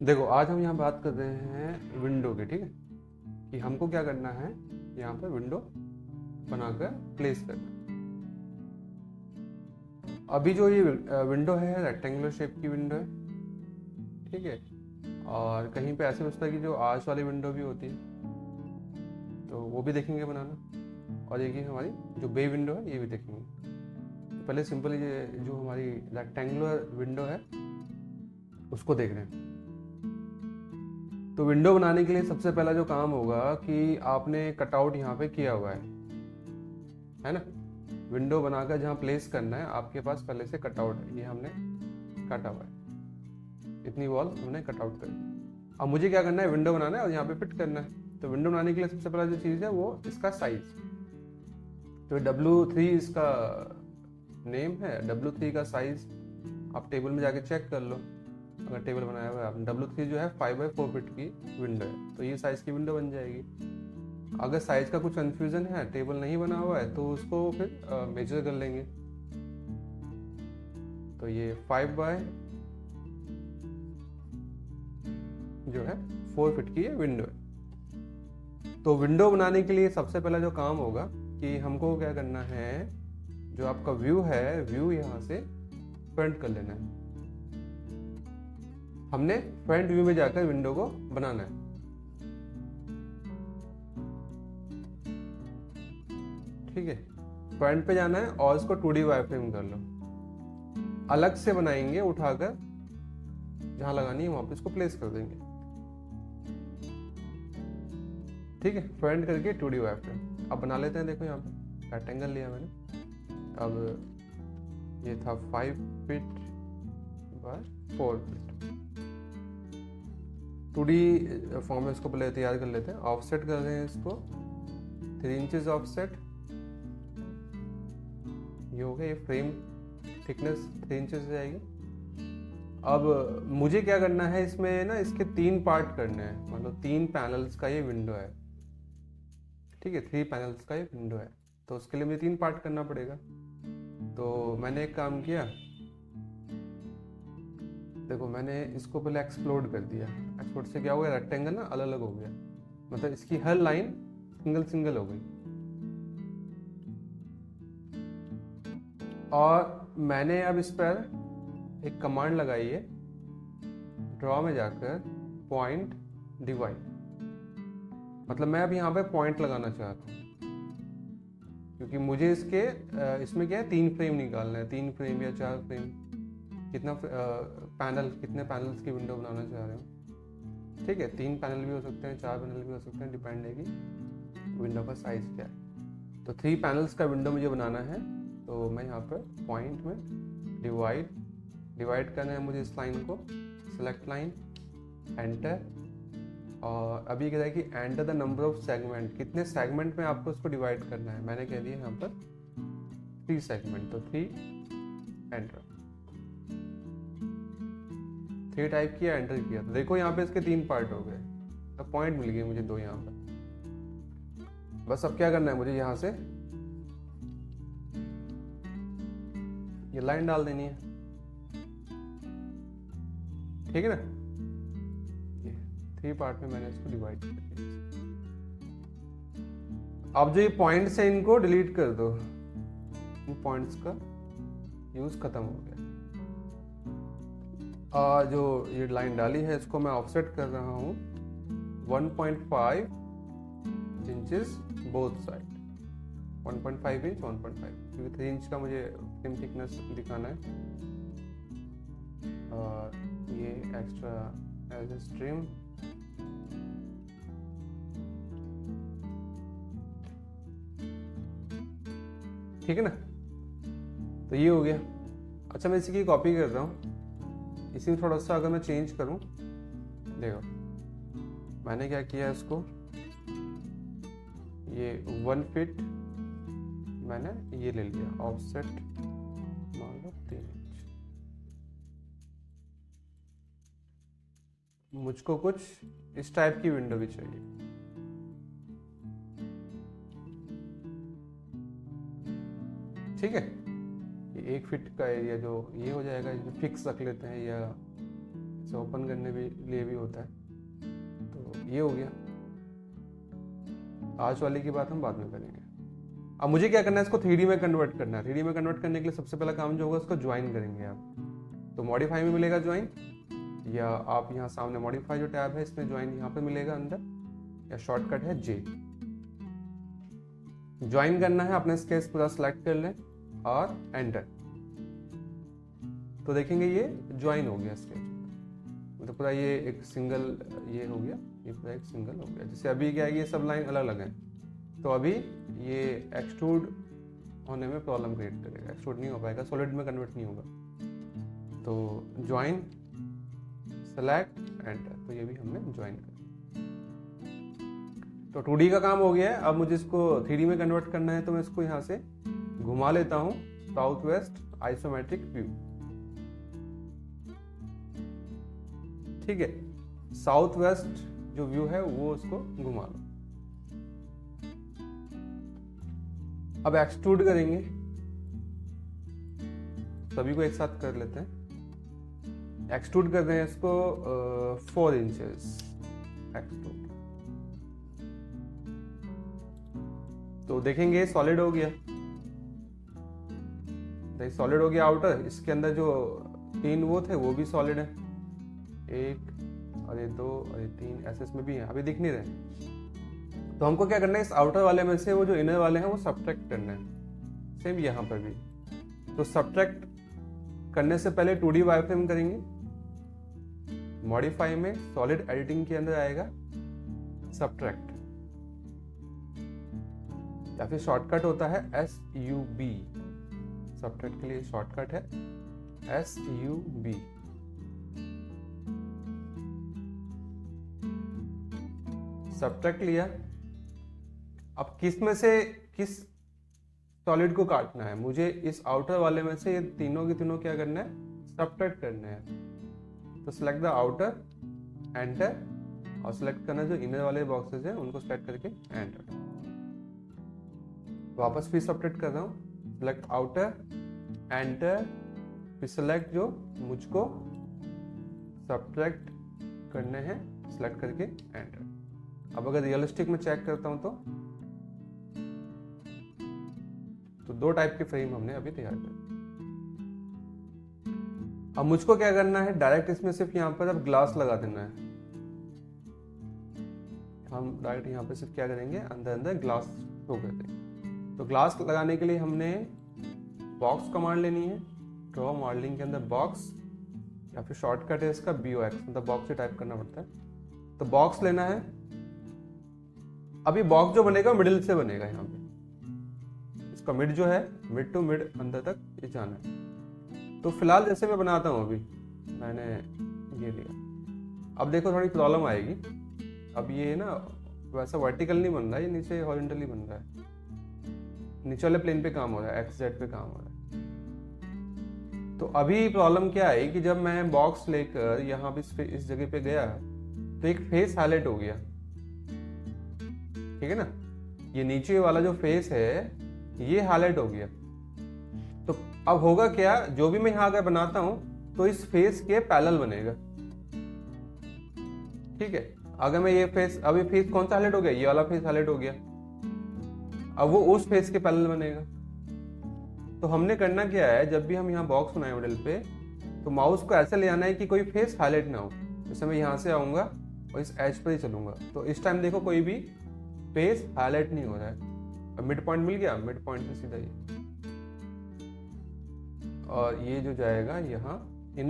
देखो, आज हम यहाँ बात कर रहे हैं विंडो की। ठीक है, कि हमको क्या करना है, यहाँ पर विंडो बनाकर प्लेस करना है। अभी जो ये विंडो है रेक्टेंगुलर शेप की विंडो है। ठीक है, और कहीं पे ऐसे होता है कि जो आर्च वाली विंडो भी होती है, तो वो भी देखेंगे बनाना। और एक ही हमारी जो बे विंडो है ये भी देखेंगे। तो पहले सिंपल ये जो हमारी रेक्टेंगुलर विंडो है उसको देख रहे हैं। तो विंडो बनाने के लिए सबसे पहला जो काम होगा कि आपने कटआउट यहाँ पे किया हुआ है ना। विंडो बनाकर जहाँ प्लेस करना है आपके पास पहले से कटआउट है, ये हमने काटा हुआ है। इतनी वॉल हमने कटआउट कर दी। अब मुझे क्या करना है, विंडो बनाना है और यहाँ पे फिट करना है। तो विंडो बनाने के लिए सबसे पहला जो चीज़ है वो इसका साइज। तो W3 इसका नेम है। W3 का साइज आप टेबल में जाके चेक कर लो। अगर टेबल बनाया हुआ है आपने, W3 जो है 5x4 फीट की विंडो है, तो ये साइज की विंडो बन जाएगी। अगर साइज का कुछ कंफ्यूजन है, टेबल नहीं बना हुआ है, तो उसको फिर मेजर कर लेंगे। तो ये 5 बाय जो है 4 फीट की ये विंडो है। तो विंडो बनाने के लिए सबसे पहला जो काम होगा कि हमको क्या करना है, जो आपका व्यू है, व्यू यहाँ से फ्रंट कर लेना है। हमने फ्रंट व्यू में जाकर विंडो को बनाना है। ठीक है, फ्रंट पे जाना है और इसको 2D वायरफ्रेम कर लो। अलग से बनाएंगे, उठाकर जहां लगानी है वहां पे इसको प्लेस कर देंगे। ठीक है, फ्रंट करके 2D वायरफ्रेम अब बना लेते हैं। देखो यहाँ पे रेक्टेंगल लिया मैंने। अब ये था 5 feet by 4 feet. 2D form में इसको पहले तैयार कर लेते हैं। ऑफसेट कर रहे हैं इसको 3 इंचेस ऑफसेट। ये हो गया, ये फ्रेम थिकनेस 3 इंचेस हो जाएगी। अब मुझे क्या करना है, इसमें ना इसके 3 पार्ट करने हैं। मतलब 3 पैनल्स का ये विंडो है। ठीक है, 3 पैनल्स का ये विंडो है, तो उसके लिए मुझे 3 पार्ट करना पड़ेगा। तो मैंने एक काम किया, देखो मैंने इसको पहले एक्सप्लोड कर दिया। एक्सप्लोड से क्या हो गया, रेक्टेंगल ना अलग अलग हो गया। मतलब इसकी हर लाइन सिंगल सिंगल हो गई। और मैंने अब इस पर एक कमांड लगाई है, ड्रॉ में जाकर पॉइंट डिवाइड। मतलब मैं अब यहाँ पे पॉइंट लगाना चाहता हूँ, क्योंकि मुझे इसमें क्या है, 3 फ्रेम निकालना है। 3 फ्रेम या 4 फ्रेम, कितना पैनल, कितने पैनल्स की विंडो बनाना चाह रहे हो। ठीक है, 3 पैनल भी हो सकते हैं, 4 पैनल भी हो सकते हैं, डिपेंड है कि विंडो का साइज क्या है। तो 3 पैनल्स का विंडो मुझे बनाना है। तो मैं यहाँ पर पॉइंट में डिवाइड करना है मुझे इस लाइन को। Select line, enter. और अभी कह रहा है कि enter the number of segment, कितने सेगमेंट में आपको इसको डिवाइड करना है। मैंने कह दिया यहाँ पर 3 सेगमेंट, तो 3, एंटर। 3 टाइप किया, एंटर किया, तो देखो यहाँ पे इसके 3 पार्ट हो गए। तो पॉइंट मिल गए मुझे 2 यहाँ पर। बस अब क्या करना है, मुझे यहाँ से ये लाइन डाल देनी है। ठीक है ना, ये 3 पार्ट में मैंने इसको डिवाइड कर दिया। अब जो ये पॉइंट्स है इनको डिलीट कर दो। इन पॉइंट्स का यूज खत्म हो गया। जो ये लाइन डाली है इसको मैं ऑफसेट कर रहा हूँ 1.5 इंचेस बोथ साइड। 1.5 इंच 1.5, क्योंकि 3 इंच का मुझे फ्रेम थिकनेस दिखाना है। और ये एक्स्ट्रा एज ए स्ट्रीम। ठीक है ना, तो ये हो गया। अच्छा, मैं इसी की कॉपी कर रहा हूँ। इसी में थोड़ा सा अगर मैं चेंज करूँ, देखो मैंने क्या किया, इसको ये 1 फीट मैंने ये ले लिया, ऑफसेट मान लो 3 इंच। मुझको कुछ इस टाइप की विंडो भी चाहिए। ठीक है, ये 1 फीट का एरिया जो ये हो जाएगा, इसमें फिक्स रख लेते हैं, या इसे ओपन करने भी लिए भी होता है। तो ये हो गया। आज वाले की बात हम बाद में करेंगे। अब मुझे क्या करना है, इसको 3D में कन्वर्ट करना है। 3D में कन्वर्ट करने के लिए सबसे पहला काम जो होगा, उसको ज्वाइन करेंगे आप। तो मॉडिफाई में मिलेगा ज्वाइन, या आप यहाँ सामने मॉडिफाई जो टैब है इसमें ज्वाइन यहाँ पे मिलेगा अंदर, या शॉर्टकट है J। ज्वाइन करना है, अपने स्केच पूरा सिलेक्ट कर लें और एंटर। तो देखेंगे ये ज्वाइन हो गया स्केच, मतलब पूरा ये एक सिंगल ये हो गया, ये पूरा एक सिंगल हो गया। जैसे अभी क्या है, ये सब लाइन अलग अलग हैं, तो अभी ये एक्सट्रूड होने में प्रॉब्लम क्रिएट करेगा, एक्सट्रूड नहीं हो पाएगा, सॉलिड में कन्वर्ट नहीं होगा। तो ज्वाइन, सेलेक्ट, एंटर। तो ये भी हमने ज्वाइन कर। तो 2D का काम हो गया है। अब मुझे इसको 3D में कन्वर्ट करना है, तो मैं इसको यहाँ से घुमा लेता हूँ, साउथ वेस्ट आइसोमेट्रिक व्यू। ठीक है, साउथ वेस्ट जो व्यू है वो उसको घुमा लो। अब एक्सट्रूड करेंगे, सभी को एक साथ कर लेते हैं। एक्सट्रूड कर रहे हैं इसको 4 इंचेस एक्सट्रूड। तो देखेंगे सॉलिड हो गया, सॉलिड हो गया आउटर। इसके अंदर जो 3 वो थे वो भी सॉलिड है, 1 और ये 2 और ये 3 ऐसे इसमें भी है, अभी दिख नहीं रहे। तो हमको क्या करना है, इस आउटर वाले में से वो जो इनर वाले हैं वो सब्ट्रैक्ट करना है। सेम यहाँ पर भी। तो सब्ट्रैक्ट करने से पहले 2D वायरफ्रेम करेंगे। मॉडिफाई में सॉलिड एडिटिंग के अंदर आएगा सब्ट्रैक्ट, या फिर शॉर्टकट होता है SUB। सब्ट्रैक्ट के लिए शॉर्टकट है SUB। सब्ट्रैक्ट लिया। अब किस में से किस सॉलिड को काटना है, मुझे इस आउटर वाले में से ये तीनों के तीनों क्या करना है, सब्ट्रैक्ट करना है। तो सिलेक्ट द आउटर, एंटर, और सिलेक्ट करना जो इनर वाले बॉक्सेस हैं उनको सिलेक्ट करके एंटर। वापस फिर सब्ट्रैक्ट कर रहा हूँ, सिलेक्ट आउटर, एंटर, फिर सिलेक्ट जो मुझको सब्ट्रैक्ट करने हैं सिलेक्ट करके एंटर। अब अगर रियलिस्टिक में चेक करता हूं तो 2 टाइप के फ्रेम हमने अभी तैयार कर। अब मुझको क्या करना है, डायरेक्ट इसमें सिर्फ यहाँ पर अब ग्लास लगा देना है। हम डायरेक्ट यहाँ पे सिर्फ क्या करेंगे, अंदर अंदर ग्लास शो कर देंगे। तो ग्लास लगाने के लिए हमने बॉक्स कमांड लेनी है, ड्रॉ मॉडलिंग के अंदर बॉक्स, या फिर शॉर्टकट है इसका BOX, मतलब बॉक्स से टाइप करना पड़ता है। तो बॉक्स लेना है। अभी बॉक्स जो बनेगा मिडिल से बनेगा, यहाँ पे इसका मिड जो है, मिड टू मिड अंदर तक ये जाना है। तो फिलहाल जैसे मैं बनाता हूँ, अभी मैंने ये लिया। अब देखो थोड़ी प्रॉब्लम आएगी। अब ये ना वैसा वर्टिकल नहीं बन रहा है, ये नीचे हॉरिजॉन्टली बन रहा है। नीचे वाले प्लेन पे काम हो रहा है, XZ पे काम हो रहा है। तो अभी प्रॉब्लम क्या है कि जब मैं बॉक्स लेकर यहाँ पे इस जगह पे गया तो एक फेस हाईलाइट हो गया, ठीक है ना। ये नीचे वाला जो फेस है ये हाईलाइट हो गया। तो अब होगा क्या, जो भी मैं यहाँ अगर बनाता हूं तो इस फेस के पैरेलल बनेगा, ठीक है। अगर मैं ये फेस, अभी फेस कौन सा हाईलाइट हो गया, ये वाला फेस हाईलाइट हो गया, अब वो उस फेस के पैरेलल बनेगा। तो हमने करना क्या है, जब भी हम यहाँ बॉक्स बनाए मॉडल पे, तो माउस को ऐसे ले आना है कि कोई फेस हाईलाइट ना हो। जैसे मैं यहाँ से आऊंगा और इस एज पर ही चलूंगा, तो इस टाइम देखो कोई भी फेस हाईलाइट नहीं हो रहा है। अब मिड पॉइंट मिल गया, मिड पॉइंट से सीधा ये, और ये जो जाएगा यहाँ इन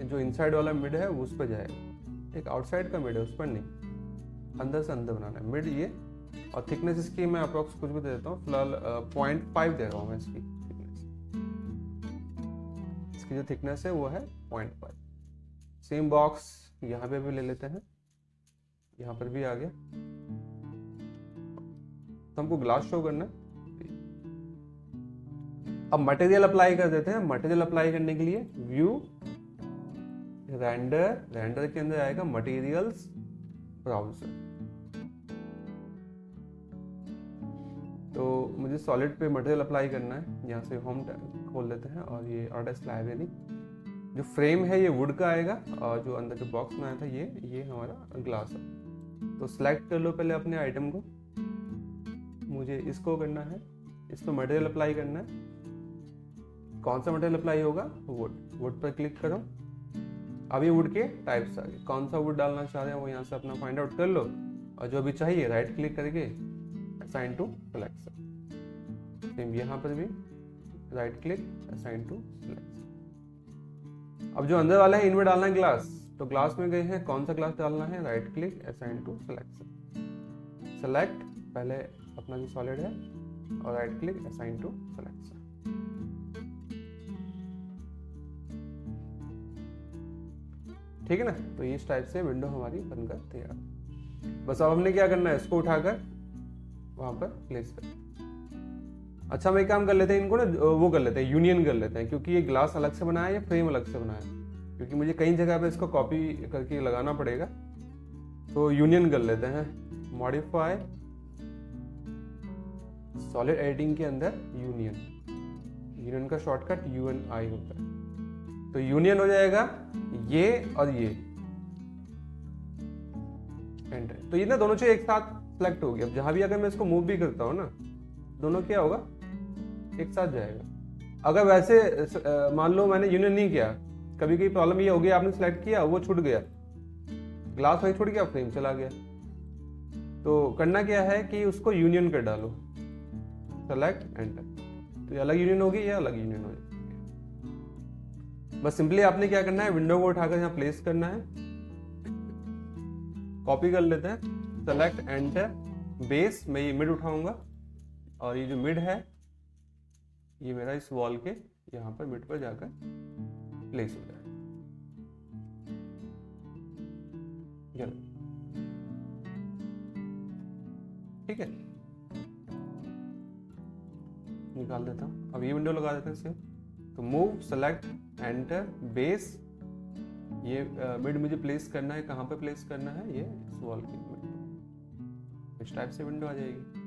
जो इनसाइड वाला मिड है उस पर जाएगा। एक आउटसाइड का मिड है उस पर नहीं, अंदर से अंदर बनाना है मिड ये। और थिकनेस इसकी मैं अप्रोक्स कुछ भी दे देता हूँ, फिलहाल 0.5 दे रहा हूँ मैं इसकी थिकनेस। इसकी जो थिकनेस है वो है 0.5। सेम बॉक्स यहाँ पे भी ले लेते हैं, यहाँ पर भी आ गया। तो हमको ग्लास शो करना है। अब मटेरियल अप्लाई कर देते हैं। मटेरियल अप्लाई करने के लिए व्यू, रेंडर, रेंडर के अंदर आएगा मटेरियल्स, ब्राउजर। तो मुझे सॉलिड पे मटेरियल अप्लाई करना है। यहाँ से होम खोल लेते हैं और ये आर्टिस्ट लाइब्रेरी, जो फ्रेम है ये वुड का आएगा और जो अंदर जो बॉक्स बनाया था ये हमारा ग्लास है। तो सिलेक्ट कर लो पहले अपने आइटम को, मुझे इसको करना है, इस पर मटेरियल अप्लाई करना है। कौन सा मटेरियल अप्लाई होगा? वुड। वुड पर क्लिक करो। अब ये वुड के टाइप्स आ गए, कौन सा वुड डालना चाह रहे हैं वो यहाँ से अपना फाइंड आउट कर लो और जो भी चाहिए राइट क्लिक करके असाइन टू सिलेक्शन। सेम यहाँ पर भी right click assign to selection. अब जो अंदर वाला है इनमें डालना है ग्लास, तो ग्लास में गए हैं, कौन सा ग्लास डालना है? Right click assign to selection. Select पहले अपना जो सॉलिड है और right click assign to selection. ठीक है ना? तो इस टाइप से विंडो हमारी बनकर तैयार है। बस अब हमने क्या करना है, इसको उठाकर वहां पर प्लेस कर। अच्छा हम एक काम कर लेते हैं, इनको ना वो कर लेते हैं, यूनियन कर लेते हैं, क्योंकि ये ग्लास अलग से बनाया है या फ्रेम अलग से बनाया है, क्योंकि मुझे कई जगह पे इसको कॉपी करके लगाना पड़ेगा। तो यूनियन कर लेते हैं, मॉडिफाई सॉलिड एडिटिंग के अंदर यूनियन, यूनियन का शॉर्टकट UNI होता है। तो यूनियन हो जाएगा ये और ये, एंटर। तो ये ना दोनों चीज एक साथ सेलेक्ट हो गया। अब जहां भी अगर मैं इसको मूव भी करता हूँ ना, दोनों क्या होगा, एक साथ जाएगा। अगर वैसे मान लो मैंने यूनियन नहीं किया, कभी कभी प्रॉब्लम ये हो गया, आपने सिलेक्ट किया वो छूट गया, ग्लास वहीं छूट गया, फ्रेम चला गया। तो करना क्या है कि उसको यूनियन कर डालो, सेलेक्ट एंटर। तो ये अलग यूनियन होगी, ये अलग यूनियन होगी। बस सिंपली आपने क्या करना है, विंडो को उठाकर यहाँ प्लेस करना है, कॉपी कर लेते हैं, सेलेक्ट एंटर, बेस मैं ये मिड उठाऊंगा और ये जो मिड है ये मेरा इस वॉल के यहाँ पर मिड पर जाकर प्लेस हो जाए। ठीक है, निकाल देता हूँ। अब ये विंडो लगा देते हैं सेम। तो मूव, सेलेक्ट, एंटर, बेस, ये मिड मुझे प्लेस करना है, कहाँ पे प्लेस करना है? ये इस वॉल के मिड। इस टाइप से विंडो आ जाएगी।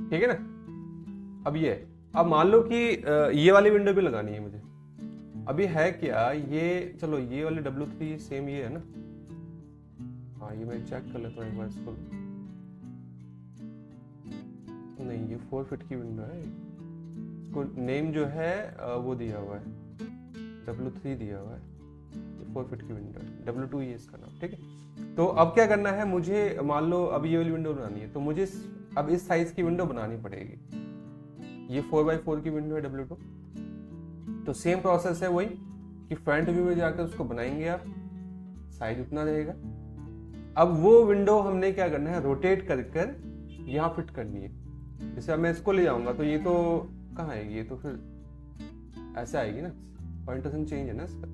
ठीक है ना? अब मान लो कि ये वाली विंडो भी लगानी है मुझे। अभी है क्या ये, चलो ये वाली W3 सेम ये है ना। हाँ ये मैं चेक कर लेता हूँ एक बार इसको। नहीं ये 4 फीट की विंडो है, इसको नेम जो है वो दिया हुआ है, W3 दिया हुआ है, 4 फीट की विंडो है, W2 ये इसका नाम। ठीक है, तो अब क्या करना है मुझे, मान लो अब ये वाली विंडो बनानी है, तो मुझे अब इस साइज की विंडो बनानी पड़ेगी। ये 4x4 की विंडो है W2। तो सेम प्रोसेस है वही कि फ्रंट व्यू में जाकर उसको बनाएंगे आप, साइज उतना रहेगा। अब वो विंडो हमने क्या करना है, रोटेट कर कर यहाँ फिट करनी है। जैसे अब मैं इसको ले जाऊंगा तो ये तो कहाँ आएगी, ये तो फिर ऐसे आएगी ना, पॉइंटेशन चेंज है ना इसका।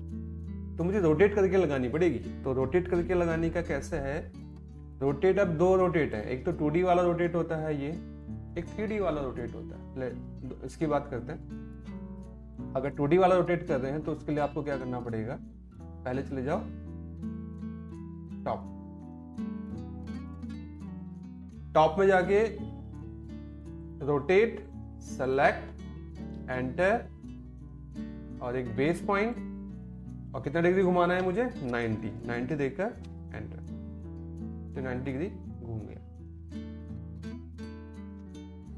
तो मुझे रोटेट करके लगानी पड़ेगी। तो रोटेट करके लगाने का कैसे है, रोटेट अब 2 रोटेट है, एक तो 2D वाला रोटेट होता है ये, एक 3D वाला रोटेट होता है। इसकी बात करते हैं। अगर 2D वाला रोटेट कर रहे हैं तो उसके लिए आपको क्या करना पड़ेगा, पहले चले जाओ टॉप में जाके रोटेट, सेलेक्ट, एंटर और एक बेस पॉइंट, और कितना डिग्री घुमाना है मुझे, 90 देकर एंटर। तो 90 डिग्री घूम गया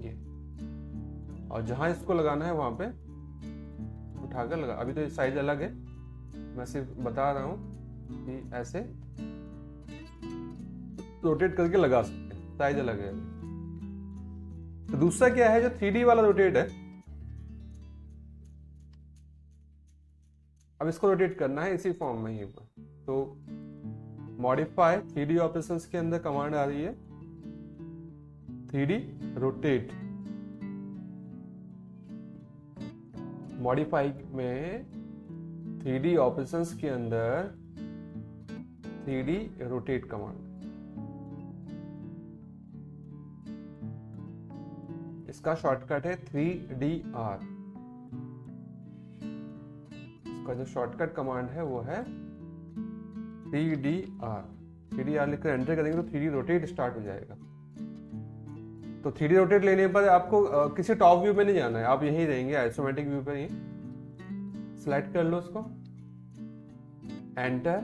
ये। और जहां इसको लगाना है वहां पे उठाकर लगा। अभी तो साइज अलग है, मैं सिर्फ बता रहा हूं कि ऐसे रोटेट करके लगा सकते हैं, साइज अलग है। तो दूसरा क्या है, जो 3D वाला रोटेट है, अब इसको रोटेट करना है इसी फॉर्म में ही पर। तो मॉडिफाई 3D ऑपरेशंस के अंदर कमांड आ रही है 3D रोटेट। मॉडिफाई में 3D ऑपरेशंस के अंदर 3D रोटेट कमांड, इसका शॉर्टकट है 3DR। इसका जो शॉर्टकट कमांड है वो है 3DR। 3DR लिखकर एंटर करेंगे तो 3D रोटेट स्टार्ट हो जाएगा। तो 3D रोटेट लेने पर आपको किसी टॉप व्यू में नहीं जाना है, आप यहीं रहेंगे आइसोमेट्रिक व्यू पर ही। सिलेक्ट कर लो उसको, एंटर।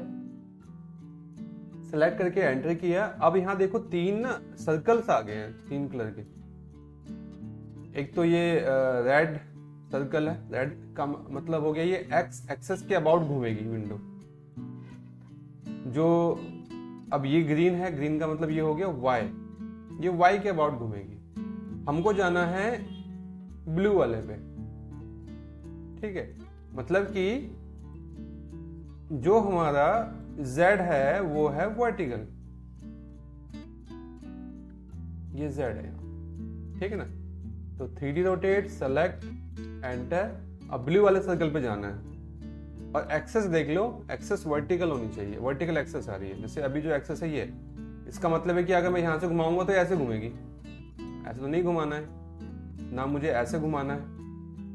सिलेक्ट करके एंटर किया। अब यहाँ देखो 3 ना सर्कल्स आ गए हैं 3 कलर के। एक तो ये रेड सर्कल है, रेड का मतलब हो गया ये एक्स एक्सेस के अबाउट घूमेगी विंडो। जो अब ये ग्रीन है, ग्रीन का मतलब ये हो गया वाई, ये वाई के अबाउट घूमेगी। हमको जाना है ब्लू वाले पे, ठीक है। मतलब कि जो हमारा Z है वो है वर्टिकल, ये Z है, ठीक है ना। तो 3D रोटेट, सेलेक्ट, एंटर। अब ब्लू वाले सर्कल पे जाना है और एक्सेस देख लो, एक्सेस वर्टिकल होनी चाहिए, वर्टिकल एक्सेस आ रही है। जैसे अभी जो एक्सेस है ये, इसका मतलब है कि अगर मैं यहां से घुमाऊंगा तो ऐसे घूमेगी, ऐसे तो नहीं घुमाना है ना, मुझे ऐसे घुमाना है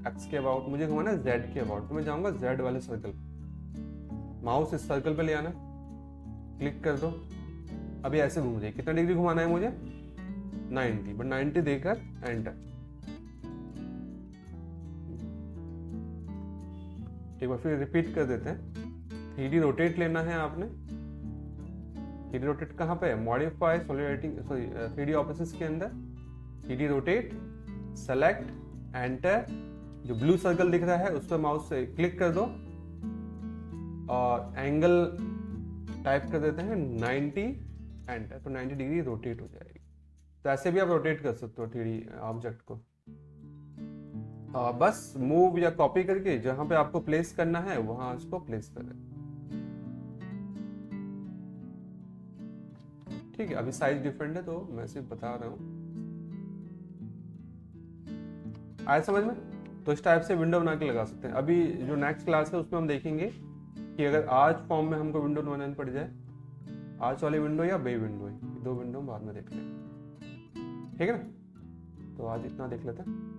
एक्स के अबाउट, मुझे घुमाना है जेड के अबाउट। तो मैं जाऊंगा जेड वाले सर्कल, माउस इस सर्कल पे ले आना, क्लिक कर दो, अभी ऐसे घूम जाए। कितना डिग्री घुमाना है मुझे? 90, बट 90 देकर एंटर। एक बार फिर रिपीट कर देते हैं। 3D रोटेट लेना है आपने। 3D रोटेट कहाँ पे है? Modify, solid, sorry 3D options के अंदर 3D रोटेट, सेलेक्ट, एंटर। जो ब्लू सर्कल दिख रहा है उस पर माउस से क्लिक कर दो और एंगल टाइप कर देते हैं 90, एंटर। तो 90 डिग्री रोटेट हो जाएगी। तो ऐसे भी आप रोटेट कर सकते हो 3D ऑब्जेक्ट को। बस मूव या कॉपी करके जहां पे आपको प्लेस करना है वहां उसको प्लेस करें, ठीक है। अभी साइज डिफरेंट है तो मैं सिर्फ बता रहा हूं, आया समझ में? तो इस टाइप से विंडो बना के लगा सकते हैं। अभी जो नेक्स्ट क्लास है उसमें हम देखेंगे कि अगर आर्च फॉर्म में हमको विंडो बनानी पड़ जाए, आर्च वाली विंडो या बे विंडो है, 2 विंडो बाद में देख लेंगे, ठीक है ना। तो आज इतना देख लेते हैं।